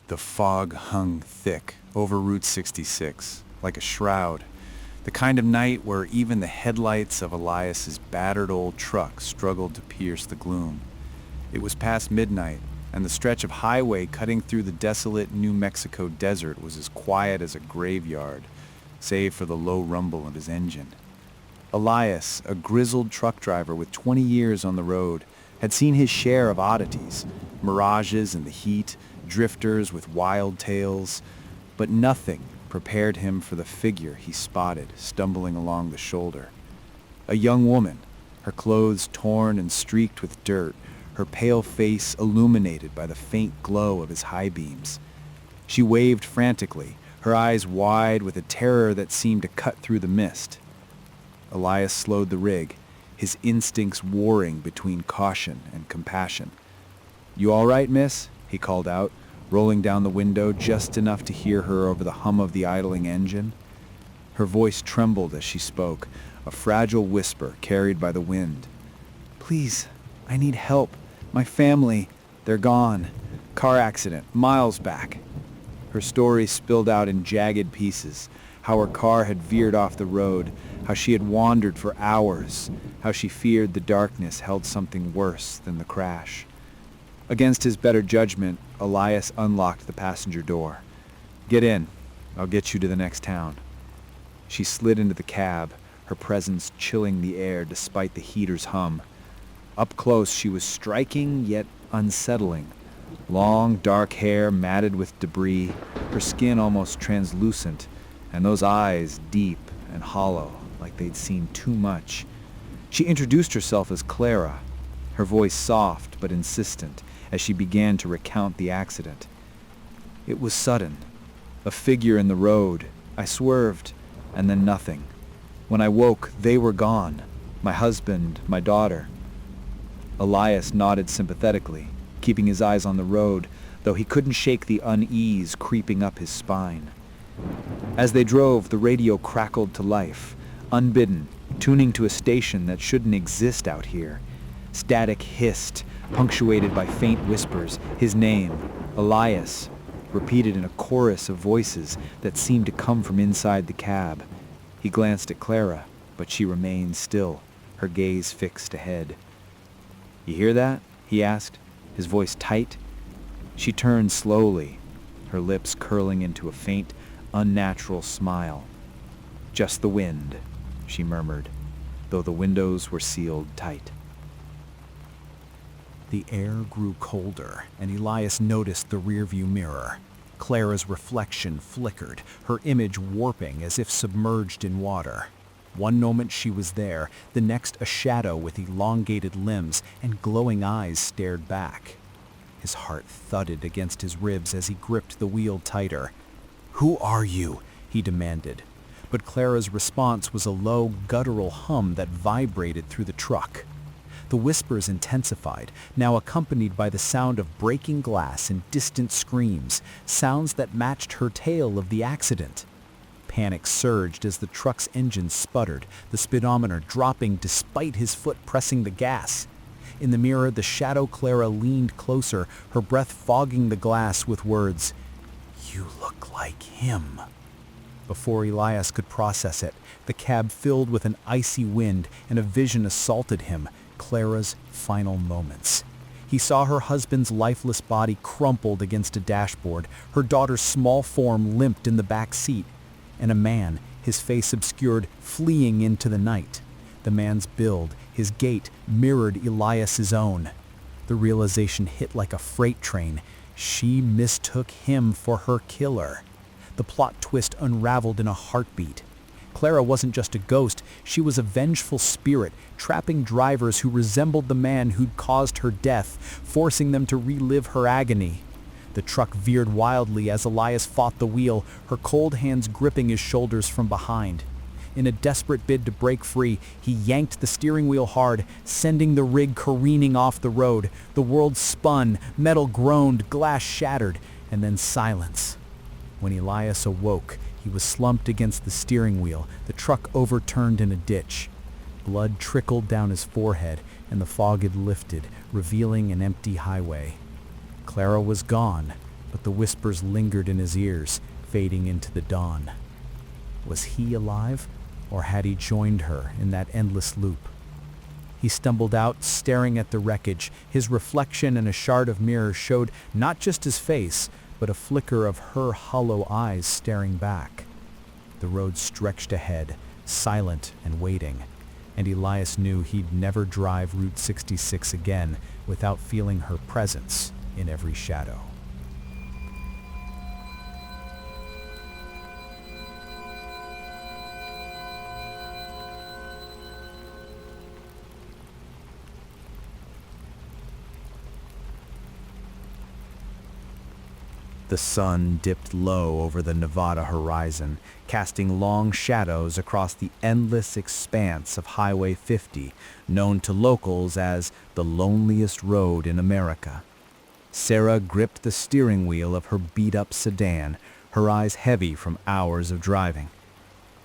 The fog hung thick over Route 66, like a shroud, the kind of night where even the headlights of Elias's battered old truck struggled to pierce the gloom. It was past midnight, and the stretch of highway cutting through the desolate New Mexico desert was as quiet as a graveyard, save for the low rumble of his engine. Elias, a grizzled truck driver with 20 years on the road, had seen his share of oddities, mirages in the heat, drifters with wild tales, but nothing prepared him for the figure he spotted stumbling along the shoulder. A young woman, her clothes torn and streaked with dirt, her pale face illuminated by the faint glow of his high beams. She waved frantically, her eyes wide with a terror that seemed to cut through the mist. Elias slowed the rig, his instincts warring between caution and compassion. "You all right, miss?" he called out, rolling down the window just enough to hear her over the hum of the idling engine. Her voice trembled as she spoke, a fragile whisper carried by the wind. "Please, I need help. My family, they're gone. Car accident, miles back." Her story spilled out in jagged pieces, how her car had veered off the road, how she had wandered for hours, how she feared the darkness held something worse than the crash. Against his better judgment, Elias unlocked the passenger door. "Get in. I'll get you to the next town." She slid into the cab, her presence chilling the air despite the heater's hum. Up close, she was striking yet unsettling. Long, dark hair matted with debris, her skin almost translucent, and those eyes deep and hollow, like they'd seen too much. She introduced herself as Clara, her voice soft but insistent, as she began to recount the accident. "It was sudden. A figure in the road. I swerved, and then nothing. When I woke, they were gone. My husband, my daughter." Elias nodded sympathetically, keeping his eyes on the road, though he couldn't shake the unease creeping up his spine. As they drove, the radio crackled to life, unbidden, tuning to a station that shouldn't exist out here. Static hissed, punctuated by faint whispers, his name, Elias, repeated in a chorus of voices that seemed to come from inside the cab. He glanced at Clara, but she remained still, her gaze fixed ahead. "You hear that?" he asked, his voice tight. She turned slowly, her lips curling into a faint, unnatural smile. "Just the wind," she murmured, though the windows were sealed tight. The air grew colder, and Elias noticed the rearview mirror. Clara's reflection flickered, her image warping as if submerged in water. One moment she was there, the next a shadow with elongated limbs and glowing eyes stared back. His heart thudded against his ribs as he gripped the wheel tighter. "Who are you?" he demanded. But Clara's response was a low, guttural hum that vibrated through the truck. The whispers intensified, now accompanied by the sound of breaking glass and distant screams, sounds that matched her tale of the accident. Panic surged as the truck's engine sputtered, the speedometer dropping despite his foot pressing the gas. In the mirror, the shadow Clara leaned closer, her breath fogging the glass with words, "You look like him." Before Elias could process it, the cab filled with an icy wind and a vision assaulted him, Clara's final moments. He saw her husband's lifeless body crumpled against a dashboard, her daughter's small form limped in the back seat, and a man, his face obscured, fleeing into the night. The man's build, his gait, mirrored Elias's own. The realization hit like a freight train. She mistook him for her killer. The plot twist unraveled in a heartbeat. Clara wasn't just a ghost, she was a vengeful spirit, trapping drivers who resembled the man who'd caused her death, forcing them to relive her agony. The truck veered wildly as Elias fought the wheel, her cold hands gripping his shoulders from behind. In a desperate bid to break free, he yanked the steering wheel hard, sending the rig careening off the road. The world spun, metal groaned, glass shattered, and then silence. When Elias awoke, he was slumped against the steering wheel, the truck overturned in a ditch. Blood trickled down his forehead, and the fog had lifted, revealing an empty highway. Clara was gone, but the whispers lingered in his ears, fading into the dawn. Was he alive, or had he joined her in that endless loop? He stumbled out, staring at the wreckage. His reflection in a shard of mirror showed not just his face, but a flicker of her hollow eyes staring back. The road stretched ahead, silent and waiting, and Elias knew he'd never drive Route 66 again without feeling her presence in every shadow. The sun dipped low over the Nevada horizon, casting long shadows across the endless expanse of Highway 50, known to locals as the loneliest road in America. Sarah gripped the steering wheel of her beat-up sedan, her eyes heavy from hours of driving.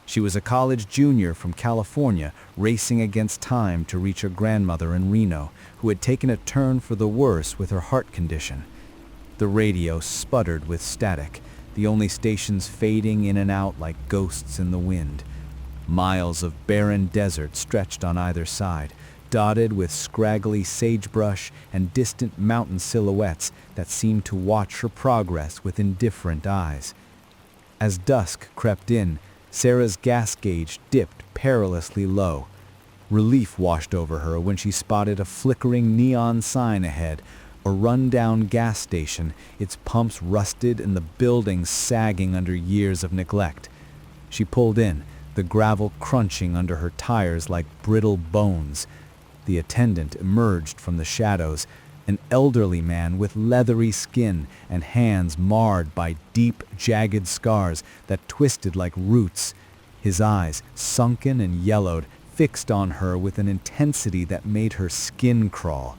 She was a college junior from California, racing against time to reach her grandmother in Reno, who had taken a turn for the worse with her heart condition. The radio sputtered with static, the only stations fading in and out like ghosts in the wind. Miles of barren desert stretched on either side, dotted with scraggly sagebrush and distant mountain silhouettes that seemed to watch her progress with indifferent eyes. As dusk crept in, Sarah's gas gauge dipped perilously low. Relief washed over her when she spotted a flickering neon sign ahead, a run-down gas station, its pumps rusted and the buildings sagging under years of neglect. She pulled in, the gravel crunching under her tires like brittle bones. The attendant emerged from the shadows, an elderly man with leathery skin and hands marred by deep, jagged scars that twisted like roots. His eyes, sunken and yellowed, fixed on her with an intensity that made her skin crawl.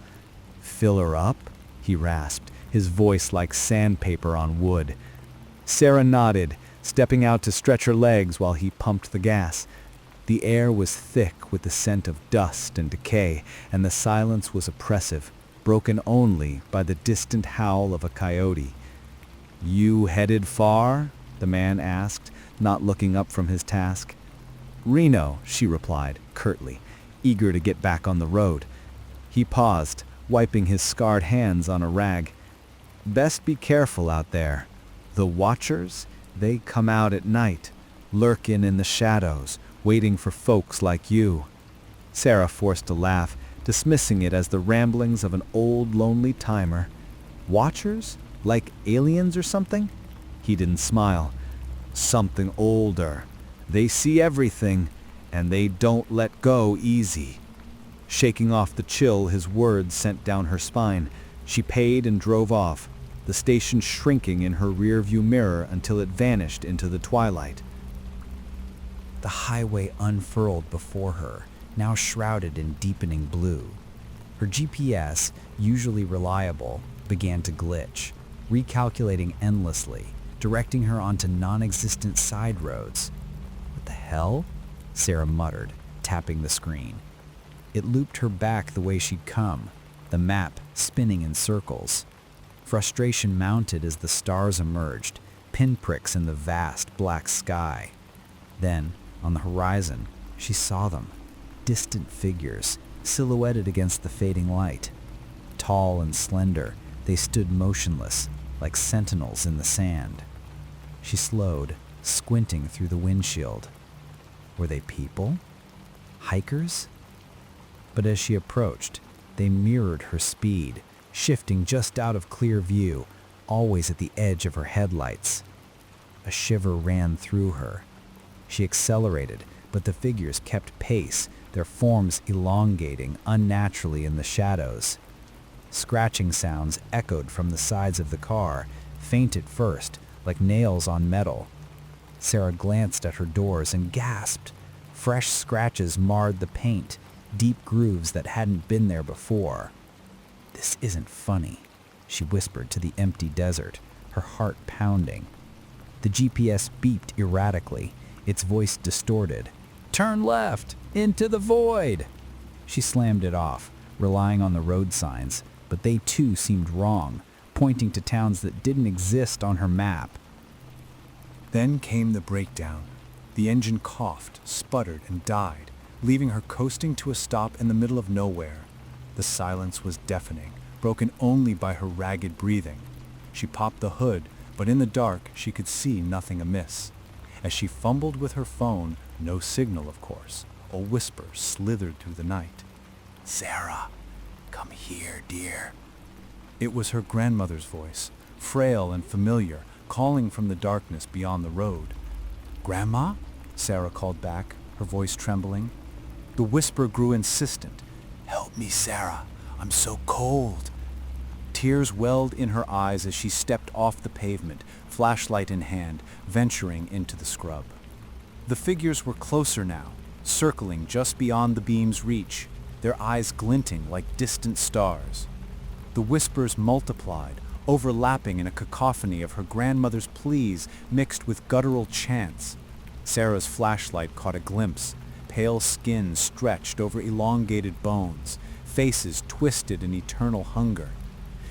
"Fill her up?" he rasped, his voice like sandpaper on wood. Sarah nodded, stepping out to stretch her legs while he pumped the gas. The air was thick with the scent of dust and decay, and the silence was oppressive, broken only by the distant howl of a coyote. "You headed far?" the man asked, not looking up from his task. "Reno," she replied, curtly, eager to get back on the road. He paused, wiping his scarred hands on a rag. "Best be careful out there. The watchers, they come out at night, lurking in the shadows, waiting for folks like you." Sarah forced a laugh, dismissing it as the ramblings of an old, lonely timer. "Watchers? Like aliens or something?" He didn't smile. "Something older. They see everything, and they don't let go easy." Shaking off the chill his words sent down her spine, she paid and drove off, the station shrinking in her rearview mirror until it vanished into the twilight. The highway unfurled before her, now shrouded in deepening blue. Her GPS, usually reliable, began to glitch, recalculating endlessly, directing her onto non-existent side roads. "What the hell?" Sarah muttered, tapping the screen. It looped her back the way she'd come, the map spinning in circles. Frustration mounted as the stars emerged, pinpricks in the vast black sky. Then, on the horizon, she saw them, distant figures, silhouetted against the fading light. Tall and slender, they stood motionless, like sentinels in the sand. She slowed, squinting through the windshield. Were they people? Hikers? But as she approached, they mirrored her speed, shifting just out of clear view, always at the edge of her headlights. A shiver ran through her. She accelerated, but the figures kept pace, their forms elongating unnaturally in the shadows. Scratching sounds echoed from the sides of the car, faint at first, like nails on metal. Sarah glanced at her doors and gasped. Fresh scratches marred the paint, deep grooves that hadn't been there before. "This isn't funny," she whispered to the empty desert, her heart pounding. The GPS beeped erratically, its voice distorted. "Turn left! Into the void!" She slammed it off, relying on the road signs, but they too seemed wrong, pointing to towns that didn't exist on her map. Then came the breakdown. The engine coughed, sputtered, and died, leaving her coasting to a stop in the middle of nowhere. The silence was deafening, broken only by her ragged breathing. She popped the hood, but in the dark she could see nothing amiss. As she fumbled with her phone, no signal of course, a whisper slithered through the night. "Sarah, come here, dear." It was her grandmother's voice, frail and familiar, calling from the darkness beyond the road. "Grandma?" Sarah called back, her voice trembling. The whisper grew insistent. "Help me, Sarah. I'm so cold." Tears welled in her eyes as she stepped off the pavement, flashlight in hand, venturing into the scrub. The figures were closer now, circling just beyond the beam's reach, their eyes glinting like distant stars. The whispers multiplied, overlapping in a cacophony of her grandmother's pleas mixed with guttural chants. Sarah's flashlight caught a glimpse, pale skin stretched over elongated bones, faces twisted in eternal hunger.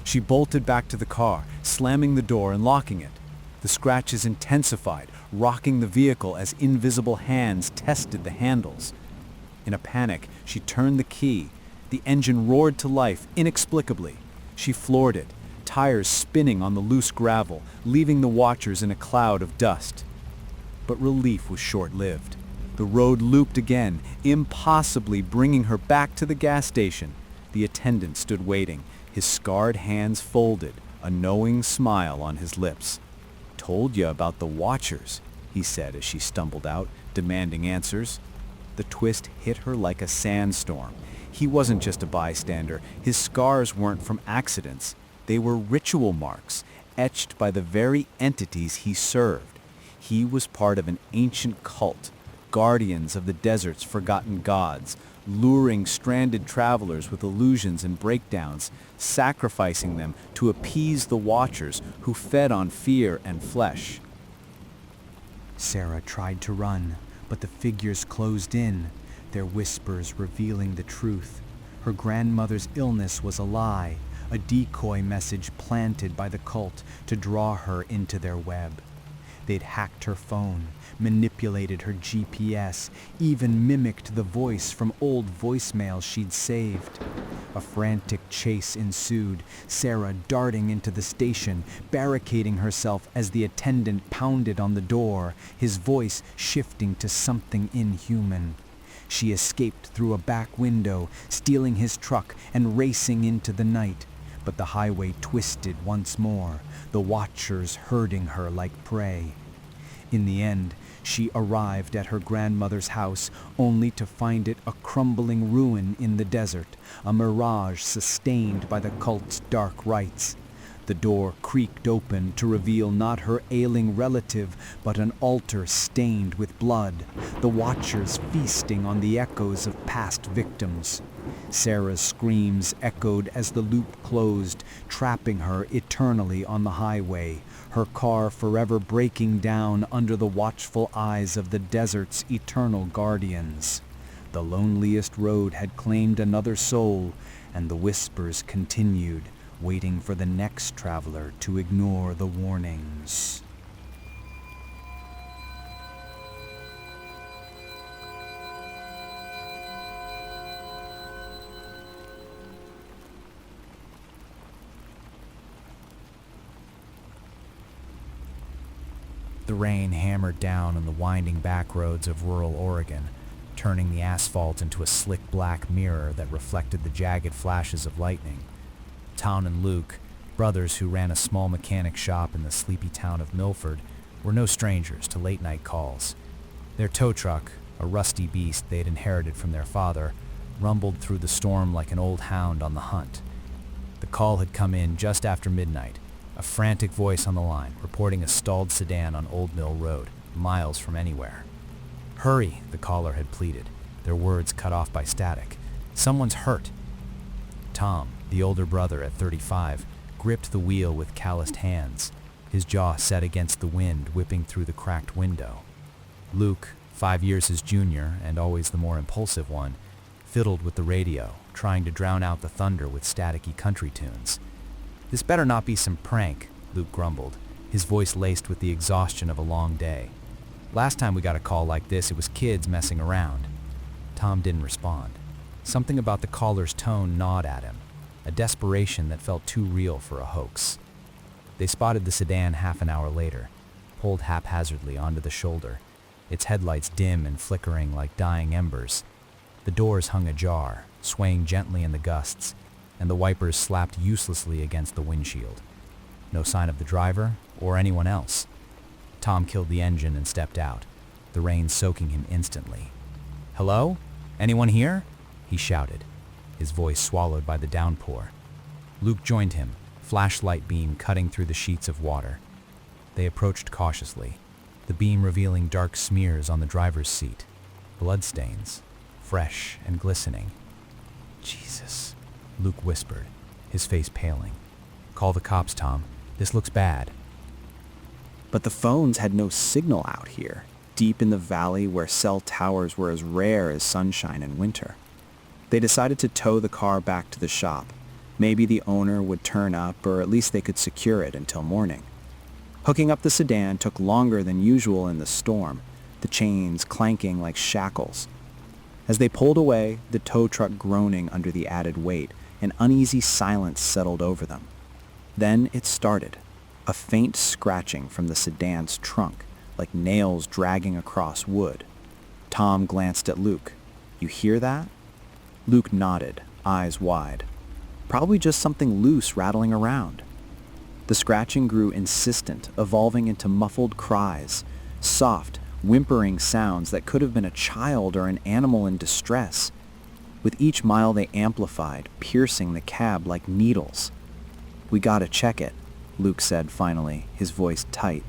She bolted back to the car, slamming the door and locking it. The scratches intensified, rocking the vehicle as invisible hands tested the handles. In a panic, she turned the key. The engine roared to life inexplicably. She floored it, tires spinning on the loose gravel, leaving the watchers in a cloud of dust. But relief was short-lived. The road looped again, impossibly bringing her back to the gas station. The attendant stood waiting, his scarred hands folded, a knowing smile on his lips. "Told you about the watchers," he said as she stumbled out, demanding answers. The twist hit her like a sandstorm. He wasn't just a bystander. His scars weren't from accidents. They were ritual marks, etched by the very entities he served. He was part of an ancient cult, guardians of the desert's forgotten gods, luring stranded travelers with illusions and breakdowns, sacrificing them to appease the watchers who fed on fear and flesh. Sarah tried to run, but the figures closed in, their whispers revealing the truth. Her grandmother's illness was a lie, a decoy message planted by the cult to draw her into their web. They'd hacked her phone, manipulated her GPS, even mimicked the voice from old voicemails she'd saved. A frantic chase ensued, Sarah darting into the station, barricading herself as the attendant pounded on the door, his voice shifting to something inhuman. She escaped through a back window, stealing his truck and racing into the night. But the highway twisted once more, the watchers herding her like prey. In the end, she arrived at her grandmother's house only to find it a crumbling ruin in the desert, a mirage sustained by the cult's dark rites. The door creaked open to reveal not her ailing relative, but an altar stained with blood, the watchers feasting on the echoes of past victims. Sarah's screams echoed as the loop closed, trapping her eternally on the highway, her car forever breaking down under the watchful eyes of the desert's eternal guardians. The loneliest road had claimed another soul, and the whispers continued, waiting for the next traveler to ignore the warnings. The rain hammered down on the winding back roads of rural Oregon, turning the asphalt into a slick black mirror that reflected the jagged flashes of lightning. Tom and Luke, brothers who ran a small mechanic shop in the sleepy town of Milford, were no strangers to late-night calls. Their tow truck, a rusty beast they'd inherited from their father, rumbled through the storm like an old hound on the hunt. The call had come in just after midnight, a frantic voice on the line reporting a stalled sedan on Old Mill Road, miles from anywhere. "Hurry," the caller had pleaded, their words cut off by static. "Someone's hurt." Tom, the older brother at 35, gripped the wheel with calloused hands, his jaw set against the wind whipping through the cracked window. Luke, 5 years his junior and always the more impulsive one, fiddled with the radio, trying to drown out the thunder with staticky country tunes. "This better not be some prank," Luke grumbled, his voice laced with the exhaustion of a long day. "Last time we got a call like this, it was kids messing around." Tom didn't respond. Something about the caller's tone gnawed at him, a desperation that felt too real for a hoax. They spotted the sedan half an hour later, pulled haphazardly onto the shoulder, its headlights dim and flickering like dying embers. The doors hung ajar, swaying gently in the gusts, and the wipers slapped uselessly against the windshield. No sign of the driver or anyone else. Tom killed the engine and stepped out, the rain soaking him instantly. "Hello? Anyone here?" he shouted, his voice swallowed by the downpour. Luke joined him, flashlight beam cutting through the sheets of water. They approached cautiously, the beam revealing dark smears on the driver's seat, bloodstains, fresh and glistening. "Jesus," Luke whispered, his face paling. "Call the cops, Tom. This looks bad." But the phones had no signal out here, deep in the valley where cell towers were as rare as sunshine in winter. They decided to tow the car back to the shop. Maybe the owner would turn up, or at least they could secure it until morning. Hooking up the sedan took longer than usual in the storm, the chains clanking like shackles. As they pulled away, the tow truck groaning under the added weight, an uneasy silence settled over them. Then it started, a faint scratching from the sedan's trunk, like nails dragging across wood. Tom glanced at Luke. "You hear that?" Luke nodded, eyes wide. "Probably just something loose rattling around." The scratching grew insistent, evolving into muffled cries, soft, whimpering sounds that could have been a child or an animal in distress. With each mile they amplified, piercing the cab like needles. "We gotta check it," Luke said finally, his voice tight.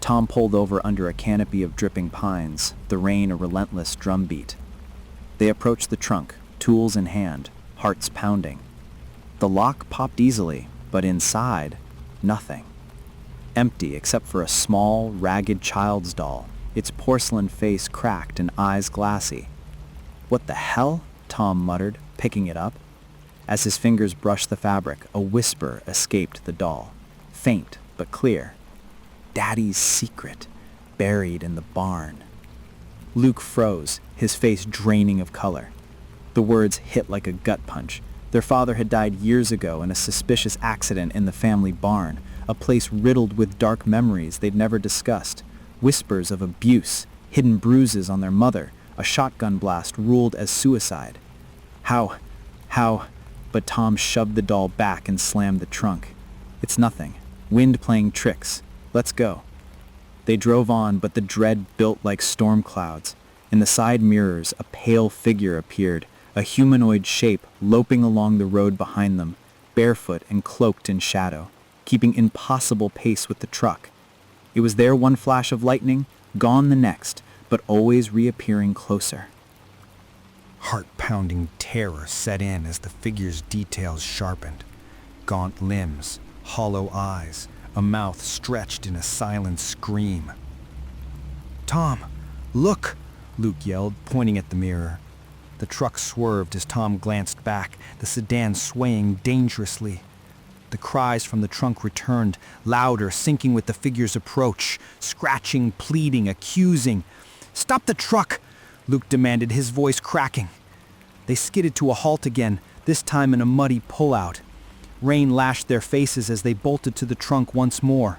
Tom pulled over under a canopy of dripping pines, the rain a relentless drumbeat. They approached the trunk, tools in hand, hearts pounding. The lock popped easily, but inside, nothing. Empty except for a small, ragged child's doll, its porcelain face cracked and eyes glassy. "What the hell?" Tom muttered, picking it up. As his fingers brushed the fabric, a whisper escaped the doll, faint but clear. "Daddy's secret, buried in the barn." Luke froze, his face draining of color. The words hit like a gut punch. Their father had died years ago in a suspicious accident in the family barn, a place riddled with dark memories they'd never discussed, whispers of abuse, hidden bruises on their mother, a shotgun blast ruled as suicide. How? But Tom shoved the doll back and slammed the trunk. "It's nothing. Wind playing tricks. Let's go." They drove on, but the dread built like storm clouds. In the side mirrors, a pale figure appeared, a humanoid shape loping along the road behind them, barefoot and cloaked in shadow, keeping impossible pace with the truck. It was there one flash of lightning, gone the next, but always reappearing closer. Heart-pounding terror set in as the figure's details sharpened. Gaunt limbs, hollow eyes, a mouth stretched in a silent scream. "Tom, look!" Luke yelled, pointing at the mirror. The truck swerved as Tom glanced back, the sedan swaying dangerously. The cries from the trunk returned, louder, syncing with the figure's approach, scratching, pleading, accusing. "Stop the truck!" Luke demanded, his voice cracking. They skidded to a halt again, this time in a muddy pullout. Rain lashed their faces as they bolted to the trunk once more.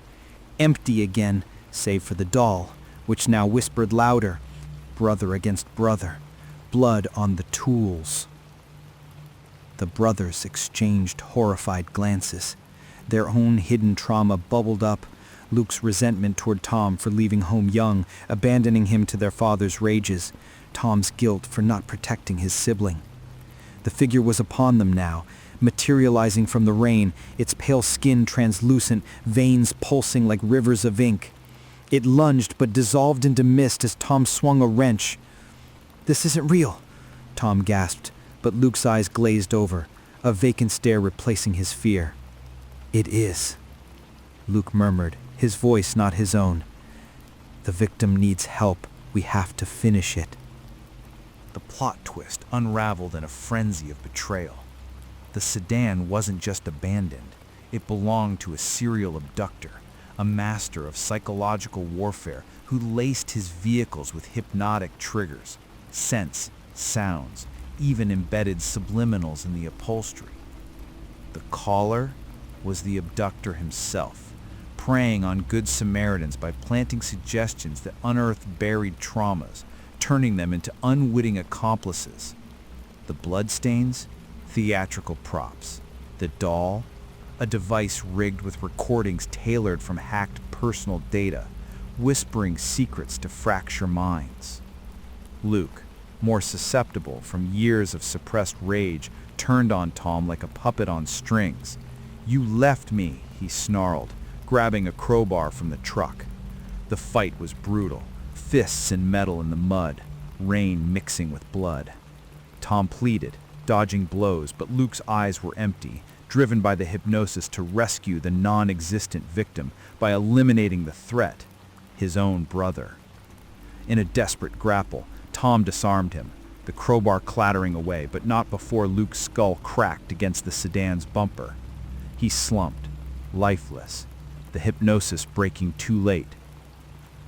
Empty again, save for the doll, which now whispered louder, brother against brother, blood on the tools. The brothers exchanged horrified glances. Their own hidden trauma bubbled up, Luke's resentment toward Tom for leaving home young, abandoning him to their father's rages, Tom's guilt for not protecting his sibling. The figure was upon them now, materializing from the rain, its pale skin translucent, veins pulsing like rivers of ink. It lunged but dissolved into mist as Tom swung a wrench. "This isn't real," Tom gasped, but Luke's eyes glazed over, a vacant stare replacing his fear. "It is," Luke murmured, his voice not his own. "The victim needs help. We have to finish it." The plot twist unraveled in a frenzy of betrayal. The sedan wasn't just abandoned. It belonged to a serial abductor, a master of psychological warfare who laced his vehicles with hypnotic triggers, scents, sounds, even embedded subliminals in the upholstery. The caller was the abductor himself, preying on good Samaritans by planting suggestions that unearthed buried traumas, turning them into unwitting accomplices. The bloodstains, theatrical props. The doll, a device rigged with recordings tailored from hacked personal data, whispering secrets to fracture minds. Luke, more susceptible from years of suppressed rage, turned on Tom like a puppet on strings. "You left me," he snarled, grabbing a crowbar from the truck. The fight was brutal, fists and metal in the mud, rain mixing with blood. Tom pleaded, dodging blows, but Luke's eyes were empty, driven by the hypnosis to rescue the non-existent victim by eliminating the threat, his own brother. In a desperate grapple, Tom disarmed him, the crowbar clattering away, but not before Luke's skull cracked against the sedan's bumper. He slumped, lifeless, the hypnosis breaking too late.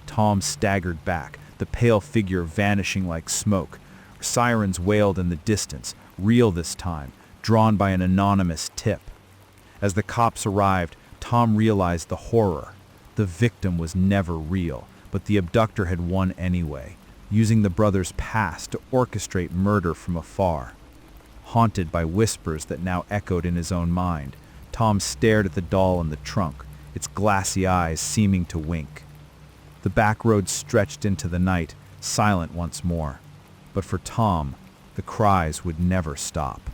Tom staggered back, the pale figure vanishing like smoke. Sirens wailed in the distance, real this time, drawn by an anonymous tip. As the cops arrived, Tom realized the horror. The victim was never real, but the abductor had won anyway, using the brothers' past to orchestrate murder from afar. Haunted by whispers that now echoed in his own mind, Tom stared at the doll in the trunk, its glassy eyes seeming to wink. The back road stretched into the night, silent once more. But for Tom, the cries would never stop.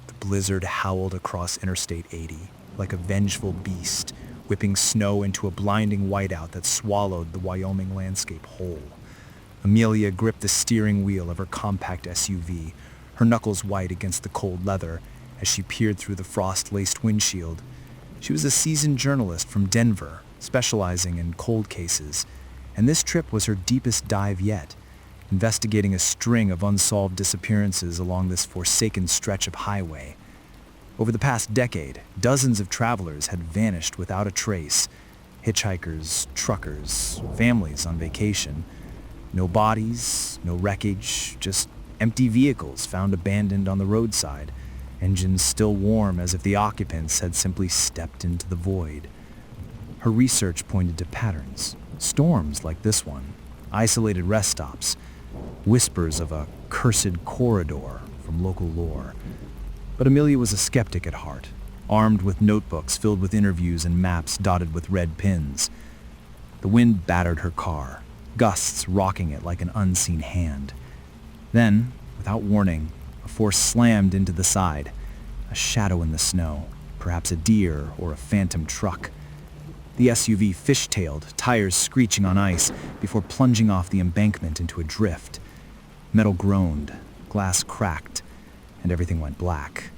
The blizzard howled across Interstate 80 like a vengeful beast, whipping snow into a blinding whiteout that swallowed the Wyoming landscape whole. Amelia gripped the steering wheel of her compact SUV, her knuckles white against the cold leather as she peered through the frost-laced windshield. She was a seasoned journalist from Denver, specializing in cold cases, and this trip was her deepest dive yet, investigating a string of unsolved disappearances along this forsaken stretch of highway. Over the past decade, dozens of travelers had vanished without a trace. Hitchhikers, truckers, families on vacation. No bodies, no wreckage, just empty vehicles found abandoned on the roadside, engines still warm as if the occupants had simply stepped into the void. Her research pointed to patterns, storms like this one, isolated rest stops, whispers of a cursed corridor from local lore. But Amelia was a skeptic at heart, armed with notebooks filled with interviews and maps dotted with red pins. The wind battered her car, gusts rocking it like an unseen hand. Then, without warning, a force slammed into the side, a shadow in the snow, perhaps a deer or a phantom truck. The SUV fishtailed, tires screeching on ice, before plunging off the embankment into a drift. Metal groaned, glass cracked, and everything went black.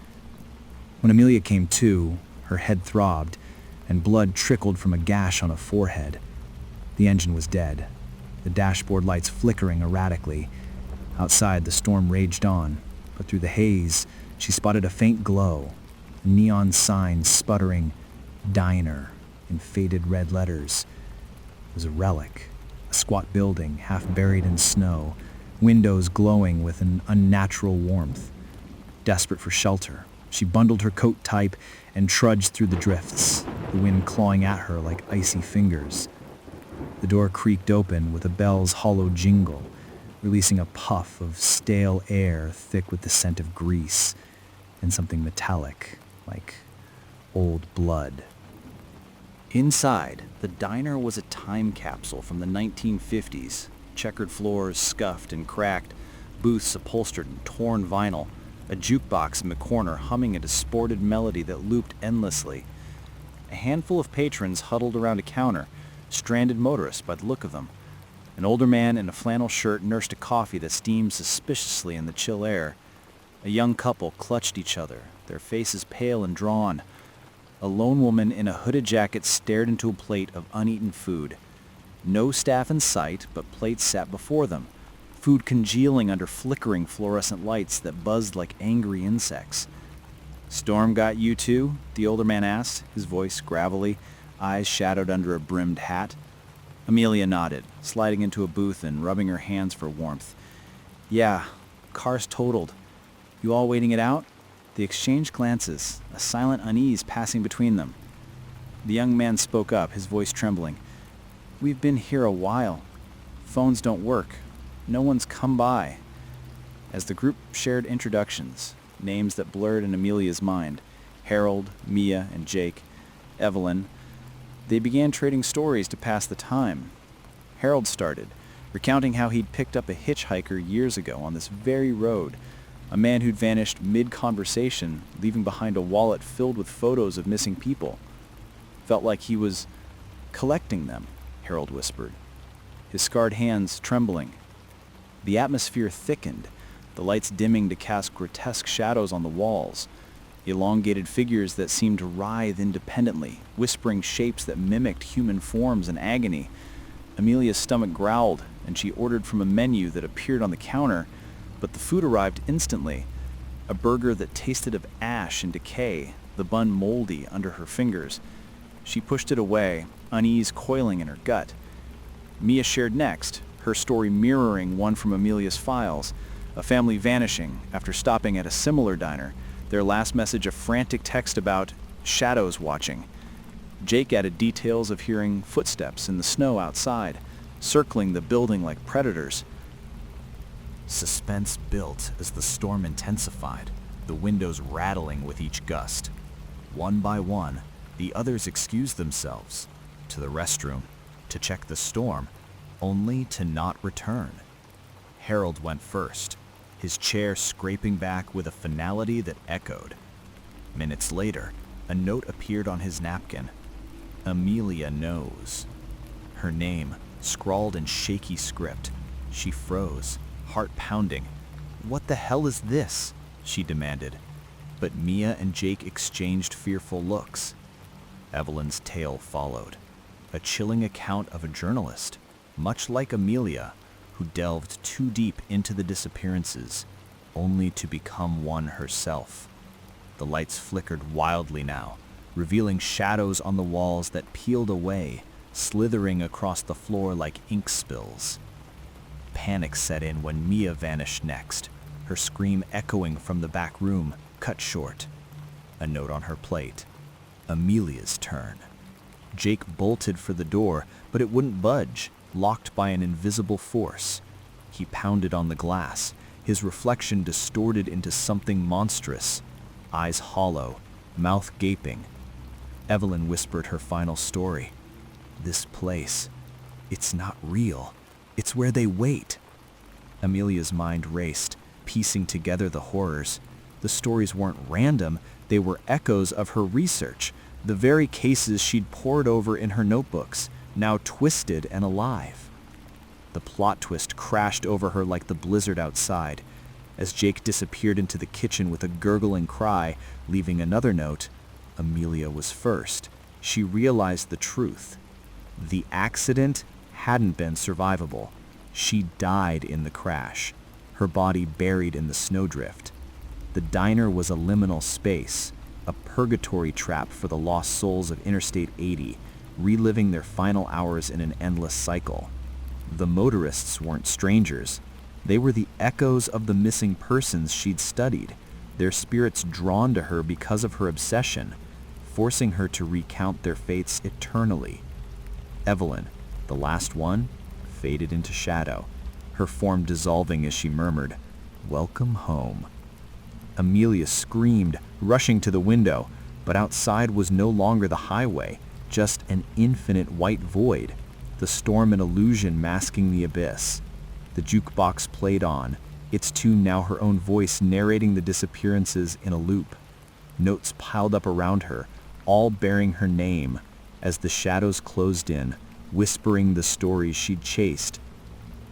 When Amelia came to, her head throbbed, and blood trickled from a gash on a forehead. The engine was dead, the dashboard lights flickering erratically. Outside, the storm raged on, but through the haze, she spotted a faint glow, a neon sign sputtering, "Diner," in faded red letters. It was a relic, a squat building half buried in snow, windows glowing with an unnatural warmth. Desperate for shelter, she bundled her coat tight and trudged through the drifts, the wind clawing at her like icy fingers. The door creaked open with a bell's hollow jingle, releasing a puff of stale air thick with the scent of grease and something metallic, like old blood. Inside, the diner was a time capsule from the 1950s, checkered floors scuffed and cracked, booths upholstered in torn vinyl, a jukebox in the corner humming a distorted melody that looped endlessly. A handful of patrons huddled around a counter, stranded motorists by the look of them. An older man in a flannel shirt nursed a coffee that steamed suspiciously in the chill air. A young couple clutched each other, their faces pale and drawn. A lone woman in a hooded jacket stared into a plate of uneaten food. No staff in sight, but plates sat before them, food congealing under flickering fluorescent lights that buzzed like angry insects. "Storm got you too?" the older man asked, his voice gravelly, eyes shadowed under a brimmed hat. Amelia nodded, sliding into a booth and rubbing her hands for warmth. "Yeah, car's totaled. You all waiting it out?" They exchanged glances, a silent unease passing between them. The young man spoke up, his voice trembling. "We've been here a while. Phones don't work. No one's come by." As the group shared introductions, names that blurred in Amelia's mind, Harold, Mia, and Jake, Evelyn, they began trading stories to pass the time. Harold started, recounting how he'd picked up a hitchhiker years ago on this very road, a man who'd vanished mid-conversation, leaving behind a wallet filled with photos of missing people. "Felt like he was collecting them," Harold whispered, his scarred hands trembling. The atmosphere thickened, the lights dimming to cast grotesque shadows on the walls, elongated figures that seemed to writhe independently, whispering shapes that mimicked human forms in agony. Amelia's stomach growled, and she ordered from a menu that appeared on the counter, but the food arrived instantly. A burger that tasted of ash and decay, the bun moldy under her fingers. She pushed it away, unease coiling in her gut. Mia shared next, her story mirroring one from Amelia's files, a family vanishing after stopping at a similar diner, their last message a frantic text about shadows watching. Jake added details of hearing footsteps in the snow outside, circling the building like predators. Suspense built as the storm intensified, the windows rattling with each gust. One by one, the others excused themselves to the restroom to check the storm, only to not return. Harold went first, his chair scraping back with a finality that echoed. Minutes later, a note appeared on his napkin. "Amelia knows." Her name, scrawled in shaky script. She froze, heart pounding. "What the hell is this?" she demanded. But Mia and Jake exchanged fearful looks. Evelyn's tale followed, a chilling account of a journalist, much like Amelia, who delved too deep into the disappearances, only to become one herself. The lights flickered wildly now, revealing shadows on the walls that peeled away, slithering across the floor like ink spills. Panic set in when Mia vanished next, her scream echoing from the back room, cut short. A note on her plate. Amelia's turn. Jake bolted for the door, but it wouldn't budge, locked by an invisible force. He pounded on the glass, his reflection distorted into something monstrous, eyes hollow, mouth gaping. Evelyn whispered her final story. "This place, it's not real. It's where they wait." Amelia's mind raced, piecing together the horrors. The stories weren't random, they were echoes of her research, the very cases she'd pored over in her notebooks, now twisted and alive. The plot twist crashed over her like the blizzard outside, as Jake disappeared into the kitchen with a gurgling cry, leaving another note. Amelia was first. She realized the truth. The accident hadn't been survivable. She died in the crash, her body buried in the snowdrift. The diner was a liminal space, a purgatory trap for the lost souls of Interstate 80, reliving their final hours in an endless cycle. The motorists weren't strangers. They were the echoes of the missing persons she'd studied, their spirits drawn to her because of her obsession, forcing her to recount their fates eternally. Evelyn, the last one, faded into shadow, her form dissolving as she murmured, "Welcome home." Amelia screamed, rushing to the window, but outside was no longer the highway, just an infinite white void, the storm an illusion masking the abyss. The jukebox played on, its tune now her own voice narrating the disappearances in a loop. Notes piled up around her, all bearing her name, as the shadows closed in, whispering the stories she'd chased.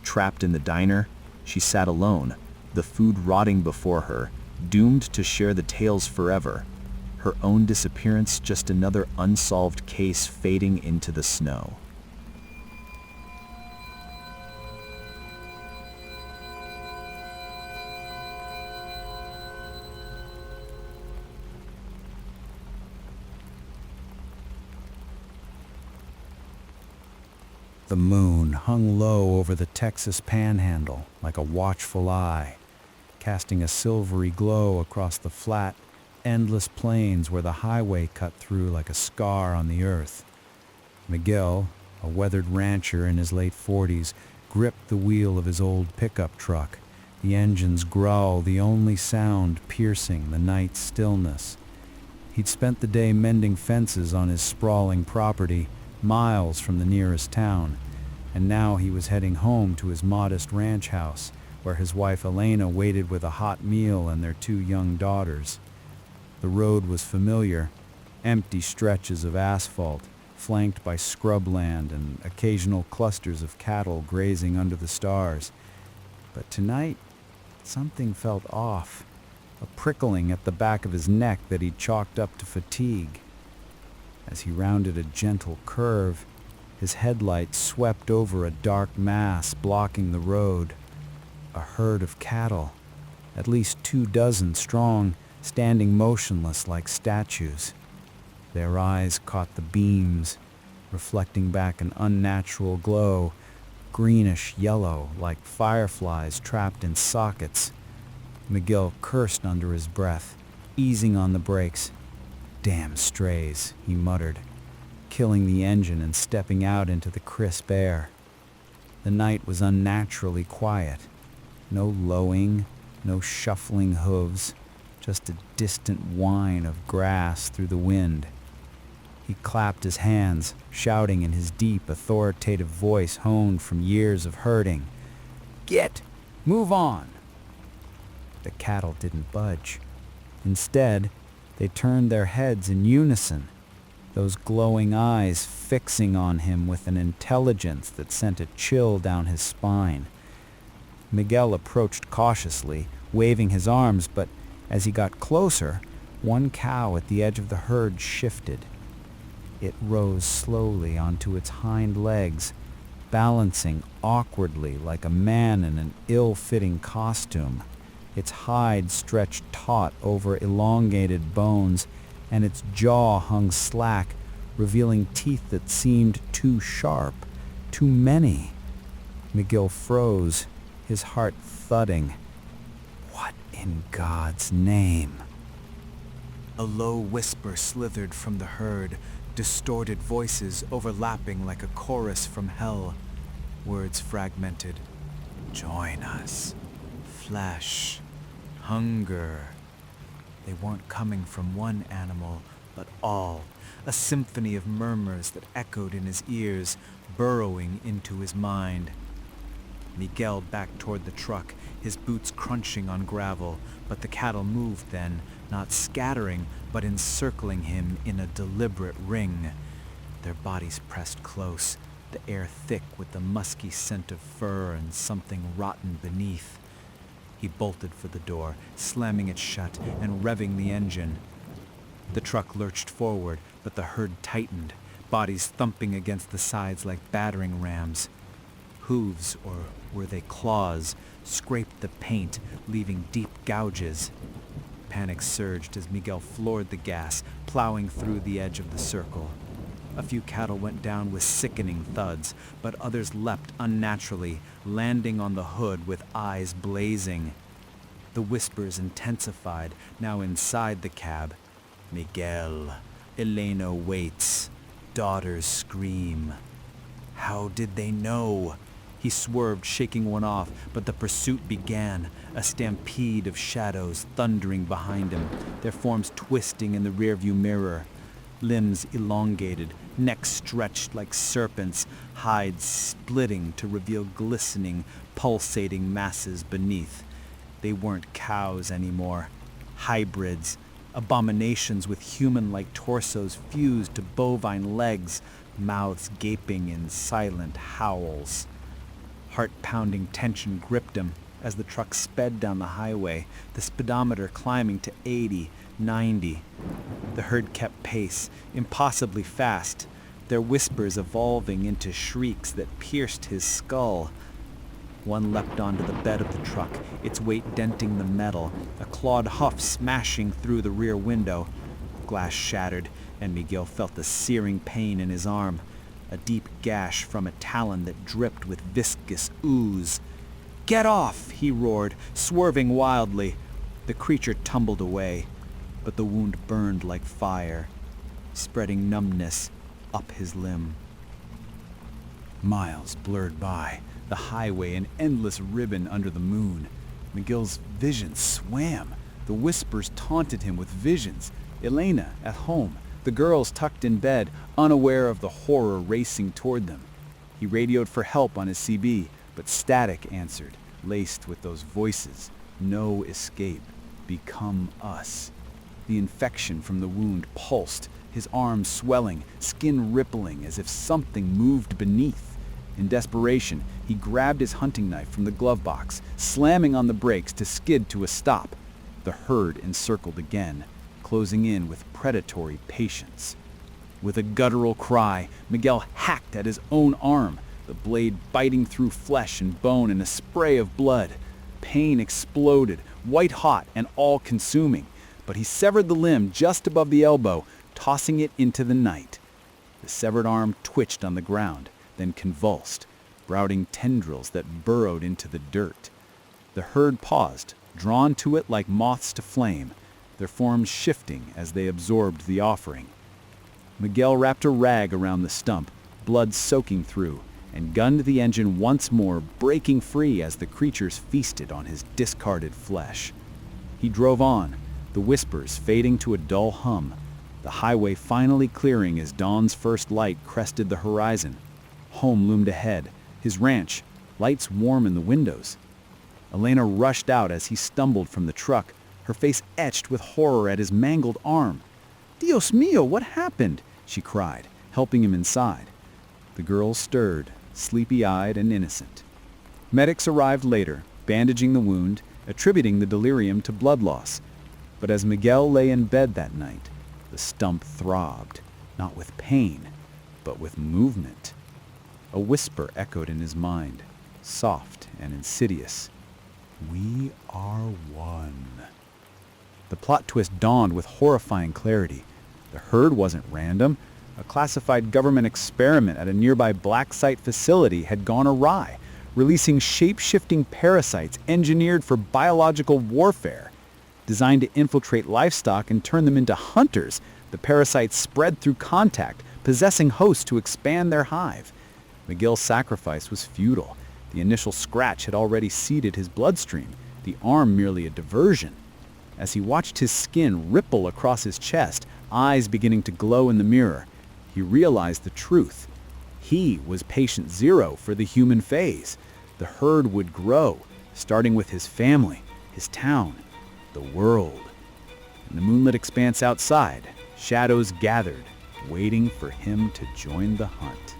Trapped in the diner, she sat alone, the food rotting before her, doomed to share the tales forever. her own disappearance just another unsolved case fading into the snow. The moon hung low over the Texas panhandle like a watchful eye, casting a silvery glow across the flat, endless plains where the highway cut through like a scar on the earth. Miguel, a weathered rancher in his late 40s, gripped the wheel of his old pickup truck, the engine's growl the only sound piercing the night's stillness. He'd spent the day mending fences on his sprawling property, miles from the nearest town, and now he was heading home to his modest ranch house, where his wife Elena waited with a hot meal and their 2 young daughters. The road was familiar, empty stretches of asphalt, flanked by scrubland and occasional clusters of cattle grazing under the stars. But tonight, something felt off, a prickling at the back of his neck that he'd chalked up to fatigue. As he rounded a gentle curve, his headlights swept over a dark mass blocking the road. A herd of cattle, at least 24 strong, standing motionless like statues. Their eyes caught the beams, reflecting back an unnatural glow, greenish yellow like fireflies trapped in sockets. Miguel cursed under his breath, easing on the brakes. "Damn strays," he muttered, killing the engine and stepping out into the crisp air. The night was unnaturally quiet. No lowing, no shuffling hooves, just a distant whine of grass through the wind. He clapped his hands, shouting in his deep, authoritative voice honed from years of herding. "Get! Move on!" The cattle didn't budge. Instead, they turned their heads in unison, those glowing eyes fixing on him with an intelligence that sent a chill down his spine. Miguel approached cautiously, waving his arms, but as he got closer, one cow at the edge of the herd shifted. It rose slowly onto its hind legs, balancing awkwardly like a man in an ill-fitting costume. Its hide stretched taut over elongated bones, and its jaw hung slack, revealing teeth that seemed too sharp, too many. Miguel froze, his heart thudding. What in God's name? A low whisper slithered from the herd, distorted voices overlapping like a chorus from hell. Words fragmented. Join us. Flesh. Hunger. They weren't coming from one animal, but all. A symphony of murmurs that echoed in his ears, burrowing into his mind. Miguel backed toward the truck, his boots crunching on gravel, but the cattle moved then, not scattering, but encircling him in a deliberate ring. Their bodies pressed close, the air thick with the musky scent of fur and something rotten beneath. He bolted for the door, slamming it shut and revving the engine. The truck lurched forward, but the herd tightened, bodies thumping against the sides like battering rams. Hooves, or were they claws, scraped the paint, leaving deep gouges. Panic surged as Miguel floored the gas, plowing through the edge of the circle. A few cattle went down with sickening thuds, but others leapt unnaturally, landing on the hood with eyes blazing. The whispers intensified, now inside the cab. Miguel, Elena waits. Daughters scream. How did they know? He swerved, shaking one off, but the pursuit began, a stampede of shadows thundering behind him, their forms twisting in the rearview mirror. Limbs elongated, necks stretched like serpents, hides splitting to reveal glistening, pulsating masses beneath. They weren't cows anymore. Hybrids, abominations with human-like torsos fused to bovine legs, mouths gaping in silent howls. Heart-pounding tension gripped him as the truck sped down the highway, the speedometer climbing to 80, 90. The herd kept pace, impossibly fast, their whispers evolving into shrieks that pierced his skull. One leapt onto the bed of the truck, its weight denting the metal, a clawed hoof smashing through the rear window. Glass shattered, and Miguel felt the searing pain in his arm, a deep gash from a talon that dripped with viscous ooze. "Get off!" he roared, swerving wildly. The creature tumbled away, but the wound burned like fire, spreading numbness up his limb. Miles blurred by, the highway an endless ribbon under the moon. Miguel's vision swam. The whispers taunted him with visions. Elena at home, the girls tucked in bed, unaware of the horror racing toward them. He radioed for help on his CB, but static answered, laced with those voices. No escape. Become us. The infection from the wound pulsed, his arms swelling, skin rippling as if something moved beneath. In desperation, he grabbed his hunting knife from the glove box, slamming on the brakes to skid to a stop. The herd encircled again, closing in with predatory patience. With a guttural cry, Miguel hacked at his own arm, the blade biting through flesh and bone in a spray of blood. Pain exploded, white-hot and all-consuming, but he severed the limb just above the elbow, tossing it into the night. The severed arm twitched on the ground, then convulsed, sprouting tendrils that burrowed into the dirt. The herd paused, drawn to it like moths to flame, their forms shifting as they absorbed the offering. Miguel wrapped a rag around the stump, blood soaking through, and gunned the engine once more, breaking free as the creatures feasted on his discarded flesh. He drove on, the whispers fading to a dull hum, the highway finally clearing as dawn's first light crested the horizon. Home loomed ahead, his ranch, lights warm in the windows. Elena rushed out as he stumbled from the truck, her face etched with horror at his mangled arm. "Dios mío, what happened?" she cried, helping him inside. The girl stirred, sleepy-eyed and innocent. Medics arrived later, bandaging the wound, attributing the delirium to blood loss. But as Miguel lay in bed that night, the stump throbbed, not with pain, but with movement. A whisper echoed in his mind, soft and insidious. "We are one." The plot twist dawned with horrifying clarity. The herd wasn't random. A classified government experiment at a nearby black site facility had gone awry, releasing shape-shifting parasites engineered for biological warfare. Designed to infiltrate livestock and turn them into hunters, the parasites spread through contact, possessing hosts to expand their hive. Miguel's sacrifice was futile. The initial scratch had already seeded his bloodstream, the arm merely a diversion. As he watched his skin ripple across his chest, eyes beginning to glow in the mirror, he realized the truth. He was patient zero for the human phase. The herd would grow, starting with his family, his town, the world. In the moonlit expanse outside, shadows gathered, waiting for him to join the hunt.